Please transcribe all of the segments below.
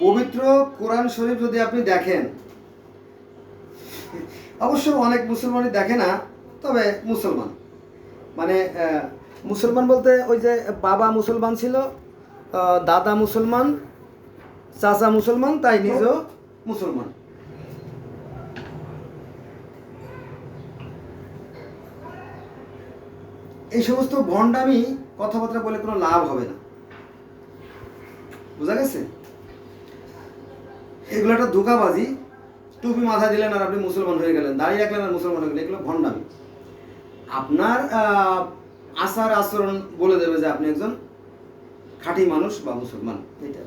পবিত্র কোরআন শরীফ যদি আপনি দেখেন, অবশ্য অনেক মুসলমানই দেখে না, তবে মুসলমান মানে মুসলমান বলতে ওই যে বাবা মুসলমান ছিল, দাদা মুসলমান, চাচা মুসলমান, তাই নিজেও মুসলমান। এই সমস্ত ভণ্ডামি কথাবার্তা বলে কোনো লাভ হবে না, বোঝা গেছে? এগুলো একটা ধোঁকাবাজি। টুপি মাথায় দিলেন আর আপনি মুসলমান হয়ে গেলেন, দাঁড়িয়ে রাখলেন আর মুসলমান হয়ে গেলেন, এগুলো ভণ্ডামি। আপনার আচার আচরণ বলে দেবে যে আপনি একজন খাঁটি মানুষ বা মুসলমান। এটা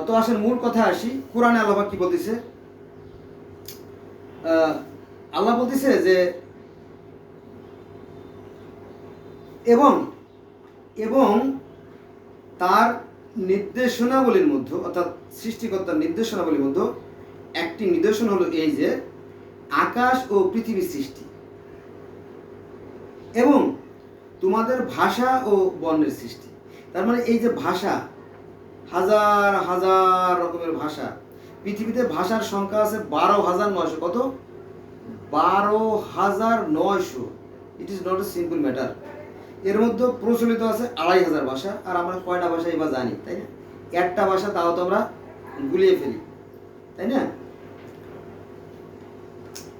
তো আসলে মূল কথা আসি, কোরআনে আল্লাহ কি বলতেছে? আল্লাহ বলতেছে যে এবং এবং তার নির্দেশনাবলীর মধ্যে, অর্থাৎ সৃষ্টিকর্তার নির্দেশনাবলীর মধ্যে একটি নিদর্শন হলো এই যে আকাশ ও পৃথিবীর সৃষ্টি এবং তোমাদের ভাষা ও বর্ণের সৃষ্টি। তার মানে এই যে ভাষা, হাজার হাজার রকমের ভাষা, পৃথিবীতে ভাষার সংখ্যা আছে 12,900। কত? 12,900। It is not a simple matter. এর মধ্যে প্রচলিত আছে 2,500 ভাষা, আর আমরা কয়টা ভাষা এবার জানি, তাই না? একটা ভাষা তাও তো আমরা গুলিয়ে ফেলি, তাই না?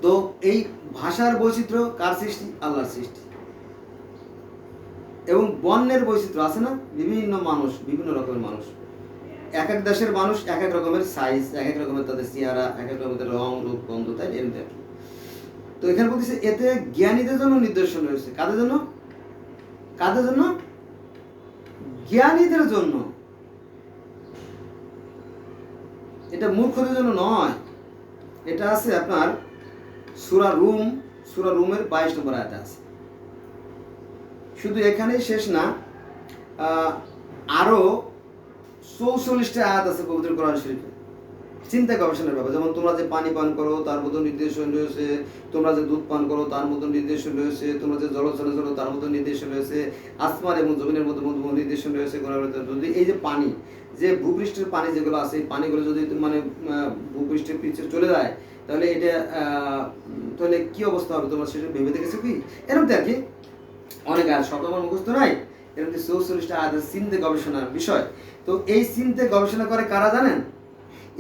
তো এই ভাষার বৈচিত্র্য কার সৃষ্টি? আল্লাহর সৃষ্টি। এবং বর্ণের বৈচিত্র্য আছে না, বিভিন্ন মানুষ, বিভিন্ন রকমের মানুষ, এক এক দেশের মানুষ এক এক রকমের সাইজ, এক এক রকমের তাদের চেহারা, এক এক রকমের রং রূপ গন্ধ, তাই এরকম আর কি। তো এখানে বলতেছে এতে জ্ঞানীদের জন্য নিদর্শন রয়েছে। কাদের জন্য? কাদের জন্য? জ্ঞানীদের জন্য। এটা মূর্খদের জন্য নয়। এটা আছে আপনার সূরা রুমের 22 নম্বর আয়াতে আছে। শুধু এখানেই শেষ না, আরো 44টা আয়াত আছে পবিত্র কোরআন শরীফে চিন্তা গবেষণার ব্যাপারে। যেমন তোমরা যে পানি পান করো তার মতো নির্দেশন রয়েছে, তোমরা যে দুধ পান করো তার মতো নির্দেশন রয়েছে, তোমরা যে জল চলাচল তার মতো নির্দেশন রয়েছে, আসমান এবং জমিনের মধ্যে নির্দেশন রয়েছে। যদি এই যে পানি, যে ভূপৃষ্ঠের পানি যেগুলো আছে, এই পানিগুলো যদি মানে ভূপৃষ্ঠের পিছিয়ে চলে যায়, তাহলে এটা তাহলে কি অবস্থা হবে তোমরা সেটা ভেবে দেখেছো কি? এরকম আর কি অনেক আয়াত, সব আমার মুখস্থ নাই, এরকম 44টা আয়াত চিন্তা গবেষণার বিষয়। তো এই চিন্তা গবেষণা করে কারা জানেন?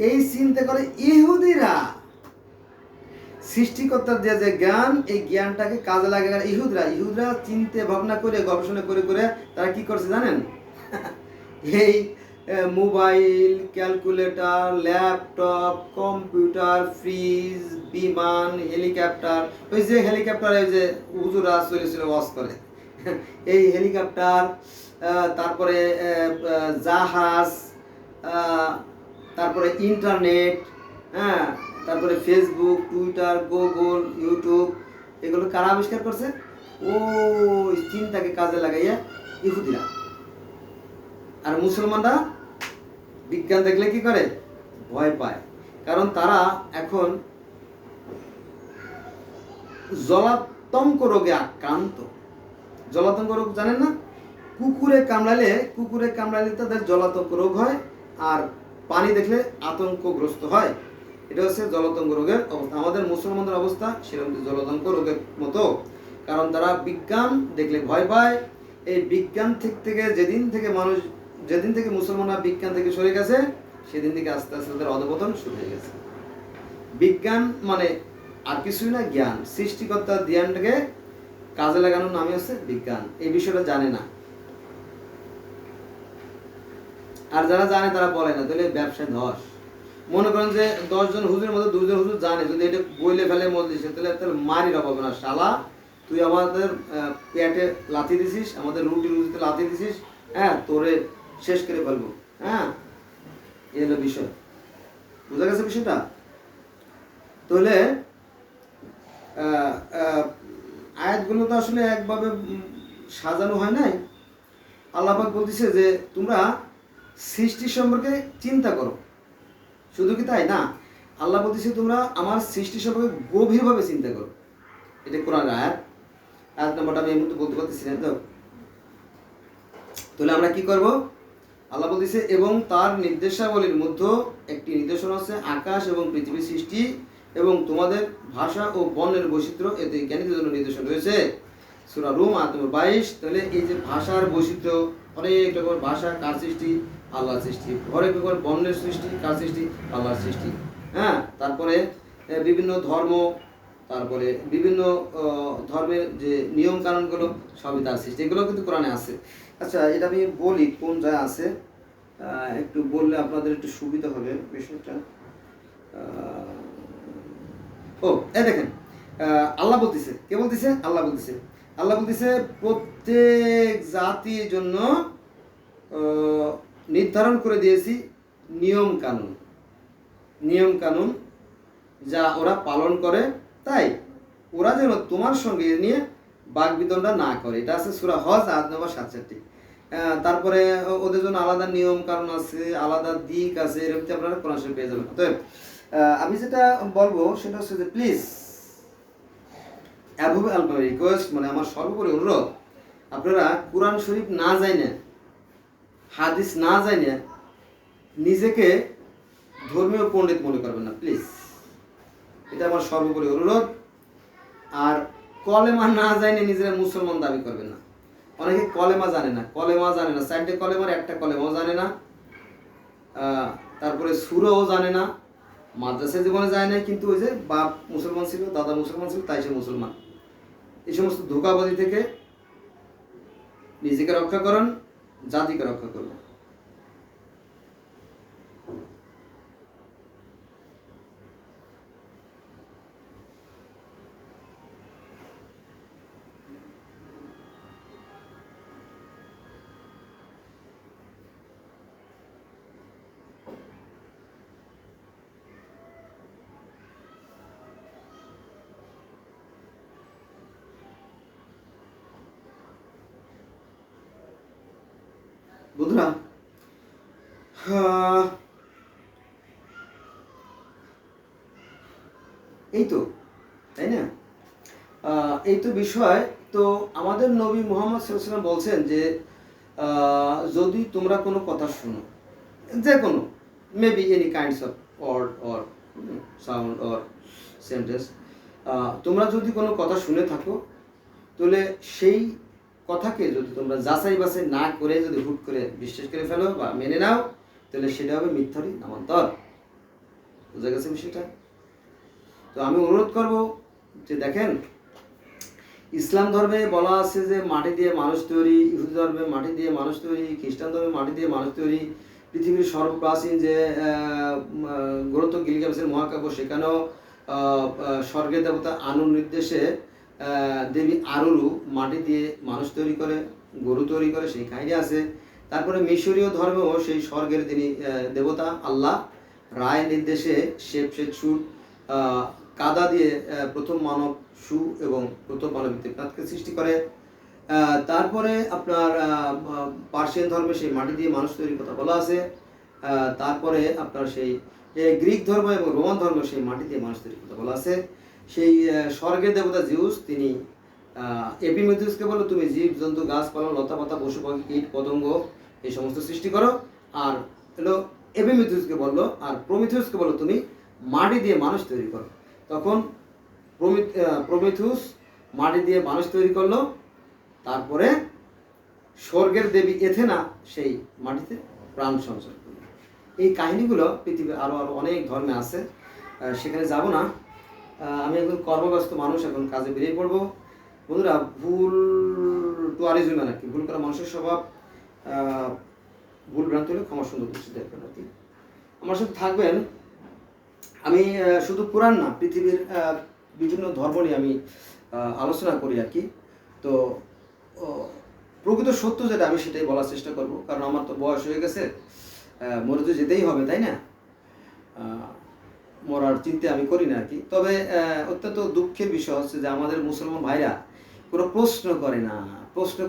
এই চিন্তা করে ইহুদিরা। সৃষ্টিকর্তার যে জ্ঞান, এই জ্ঞানটাকে কাজে লাগে ইহুদরা চিন্তা ভাবনা করে গবেষণা করে করে তারা কি করছে জানেন? এই mobile, calculator, laptop, computer, fridge, বিমান, হেলিকপ্টার, ওই যে হেলিকপ্টার ওই যে হুজুরা চলেছিল ওয়াজ করে, এই হেলিকপ্টার, তারপরে জাহাজ, তারপরে ইন্টারনেট, হ্যাঁ, তারপরে ফেসবুক, টুইটার, গুগল, ইউটিউব, এগুলো কারা আবিষ্কার করছে? ও চিন্তাকে কাজে লাগাইয়া ইহুদিরা। আর মুসলমানরা বিজ্ঞান দেখলে কি করে? ভয় পায়। কারণ তারা এখন জলাতঙ্ক রোগে আক্রান্ত। জলাতঙ্ক রোগ জানেন না? কুকুরে কামড়ালে তাদের জলাতঙ্ক রোগ হয়, আর পানি দেখলে আতঙ্কগ্রস্ত হয়। এটা হচ্ছে জলাতঙ্ক রোগের অবস্থা। আমাদের মুসলমানদের অবস্থা সেরকম জলাতঙ্ক রোগের মতো। কারণ তারা বিজ্ঞান দেখলে ভয় পায়। এই বিজ্ঞান থেকে যেদিন থেকে মুসলমানরা বিজ্ঞান থেকে সরে গেছে, সেদিন থেকে আস্তে আস্তে তাদের অধঃপতন শুরু হয়ে গেছে। বিজ্ঞান মানে আর কিছুই না, জ্ঞান। সৃষ্টিকর্তার জ্ঞানটাকে কাজে লাগানোর নামই হচ্ছে বিজ্ঞান। এই বিষয়টা জানে না, আর যারা জানে তারা বলে না, তাহলে ব্যবসায় ধস। মনে করেন যে 10 জন হুজুরের মধ্যে 2 জন হুজুর জানে, যদি এটা বইলে ফেলে মজলিসে, তাহলে মারির অভাব না। শালা তুই আমাদের পেটে লাথি দিছিস, আমাদের রুটিতে লাথি দিছিস, হ্যাঁ, তোরে শেষ করে ফেলবো। হ্যাঁ, এই হলো বিষয়। বুঝা গেছে বিষয়টা? তাহলে আয়াতগুলো তো আসলে একভাবে সাজানো হয় নাই। আল্লাহ পাক বলতেছে যে তোমরা সৃষ্টি সম্পর্কে চিন্তা করো। শুধু কি তাই না, আল্লাহ বলতেছে তোমরা আমার সৃষ্টি সম্পর্কে গভীরভাবে চিন্তা করো। এটা কোরআনের আয়াত নম্বরটা আমি এই মুহূর্তে বলতে পারতেছি না। তো তাহলে আমরা কি করব? আল্লাহ বলতেছে এবং তার নির্দেশাবলীর মধ্যে একটি নির্দেশনা হচ্ছে আকাশ এবং পৃথিবীর সৃষ্টি এবং তোমাদের ভাষা ও বর্ণের বৈচিত্র্য, এতে জ্ঞানীদের জন্য নির্দেশন রয়েছে। সূরা রুম আয়াত নম্বর 22। তাহলে এই যে ভাষার বৈচিত্র্য, অনেক রকমের ভাষা কার সৃষ্টি? আল্লাহর সৃষ্টি। অনেক রকমের বর্ণের সৃষ্টি কার সৃষ্টি? আল্লাহর সৃষ্টি। হ্যাঁ, তারপরে বিভিন্ন ধর্ম, তারপরে বিভিন্ন ধর্মের যে নিয়ম কানুনগুলো সবই তার সৃষ্টি, এগুলো কিন্তু কোরআনে আছে। আচ্ছা, এটা আমি বলি কোন জায়গায় আছে, একটু বললে আপনাদের একটু সুবিধা হবে বিষয়টা। ও এই দেখেন, আল্লাহ বলতেছে, কে বলতেছে? আল্লাহ বলতেছে। আল্লাহ বলতেছে প্রত্যেক জাতির জন্য নির্ধারণ করে দিয়েছি নিয়ম কানুন, নিয়ম কানুন যা ওরা পালন করে, তাই ওরা যেন তোমার সঙ্গে নিয়ে বাগবিতণ্ডা না করে। এটা আছে সূরা হজ আয়াত নম্বর 67। তারপরে ওদের জন্য আলাদা নিয়ম কানুন আছে, আলাদা দিক আছে, এরকম আপনারা কোরআন শরীফ পেয়ে যাবেন। তো আমি যেটা বলবো সেটা হচ্ছে যে প্লিজ অ্যাভব আলমাই রিকোয়েস্ট, মানে আমার সর্বোপরি অনুরোধ, আপনারা কোরআন শরীফ না জানে, হাদিস না জানে নিজেকে ধর্মীয় পণ্ডিত মনে করবেন না, প্লিজ। এটা আমার সর্বোপরি অনুরোধ। আর কলেমা না জানে নিজেরা মুসলমান দাবি করবেন না। অনেকে কলেমা জানে না, চারটে কলেমার একটা কলেমাও জানে না, তারপরে সুরাও জানে না, মাদ্রাসা জীবনে যায় না, কিন্তু ওই যে বাপ মুসলমান ছিল, দাদা মুসলমান ছিল, তাই সে মুসলমান। এই সমস্ত ধোঁকাবাজি থেকে নিজেকে রক্ষা করুন, জাতিকে রক্ষা করুন। বন্ধুরা, এই তো, তাই না? এই তো বিষয়। তো আমাদের নবী মুহাম্মদ সাল্লাল্লাহু আলাইহি ওয়াসাল্লাম বলছেন যে যদি তোমরা কোনো কথা শুনো, যে কোনো, maybe any kinds of word or sound or sentence, তোমরা যদি কোনো কথা শুনে থাকো, তাহলে সেই কথাকে যদি তোমরা যাচাই বাছাই না করে যদি হুট করে বিশ্বাস করে ফেলো বা মেনে নাও, তাহলে সেটা হবে মিথ্যারই নামান্তর। বুঝা গেছে বিষয়টা? তো আমি অনুরোধ করব যে দেখেন, ইসলাম ধর্মে বলা আছে যে মাটি দিয়ে মানুষ তৈরি, ইহুদি ধর্মে মাটি দিয়ে মানুষ তৈরি, খ্রিস্টান ধর্মে মাটি দিয়ে মানুষ তৈরি, পৃথিবীর সর্বপ্রাচীন যে গ্রন্থ গিলগামেশের মহাকাব্য, সেখানেও স্বর্গের দেবতা আনুর নির্দেশে দেবী আরুরু মাটি দিয়ে মানুষ তৈরি করে, গরু তৈরি করে, সেই কাহিনী আছে। তারপরে মিশরীয় ধর্মেও সেই স্বর্গের যিনি দেবতা আল্লাহ রায় নির্দেশে শেপশেৎসুর কাদা দিয়ে প্রথম মানব সু এবং প্রথম মানব দেবনাথকে সৃষ্টি করে। তারপরে আপনার পার্সিয়ান ধর্মে সেই মাটি দিয়ে মানুষ তৈরির কথা বলা আছে। তারপরে আপনার সেই গ্রিক ধর্ম এবং রোমান ধর্ম সেই মাটি দিয়ে মানুষ তৈরির কথা বলা আছে। সেই স্বর্গের দেবতা জিউস তিনি এপিমেথিউসকে বলো তুমি জীব জন্তু গাছপালা লতা পাতা পশু পাখি কীট পতঙ্গ এই সমস্ত সৃষ্টি করো, আর হলো এপিমেথিউসকে বললো, আর প্রমিথিউসকে বলো তুমি মাটি দিয়ে মানুষ তৈরি করো। তখন প্রমিথিউস মাটি দিয়ে মানুষ তৈরি করলো, তারপরে স্বর্গের দেবী এথেনা সেই মাটিতে প্রাণ সঞ্চার করলো। এই কাহিনীগুলো পৃথিবীর আরও অনেক ধর্মে আছে, সেখানে যাব না। আমি একজন কর্মব্যস্ত মানুষ, এখন কাজে বেরিয়ে পড়বো। বন্ধুরা, ভুল টুয়ারিজম আর কি, ভুল করা মানুষের স্বভাব, ভুল ভ্রান্তি হলে ক্ষমা সুন্দর দৃষ্টি দেখবেন আর কি। আমার সাথে থাকবেন। আমি শুধু কোরআন না, পৃথিবীর বিভিন্ন ধর্ম নিয়ে আমি আলোচনা করি আর কি। তো প্রকৃত সত্য যেটা আমি সেটাই বলার চেষ্টা করব, কারণ আমার তো বয়স হয়ে গেছে, মরে তো যেতেই হবে, তাই না? মরার চিন্তা আমি করি না আর কি। তবে অত্যন্ত দুঃখের বিষয় হচ্ছে যে আমাদের মুসলমান ভাইরা কোনো প্রশ্ন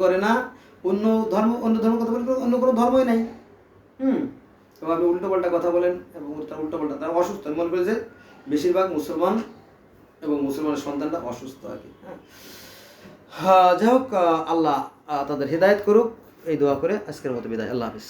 করে না। অন্য ধর্ম কথা বলে অন্য কোনো ধর্মই নাই। তো আপনি উল্টোপাল্টা কথা বলেন এবং উল্টোপাল্টা, তারা অসুস্থ। আমি মনে করি যে বেশিরভাগ মুসলমান এবং মুসলমানের সন্তানরা অসুস্থ আর কি। যাই হোক, আল্লাহ তাদের হেদায়েত করুক, এই দোয়া করে আজকের মতো বিদায়। আল্লাহ হাফিজ।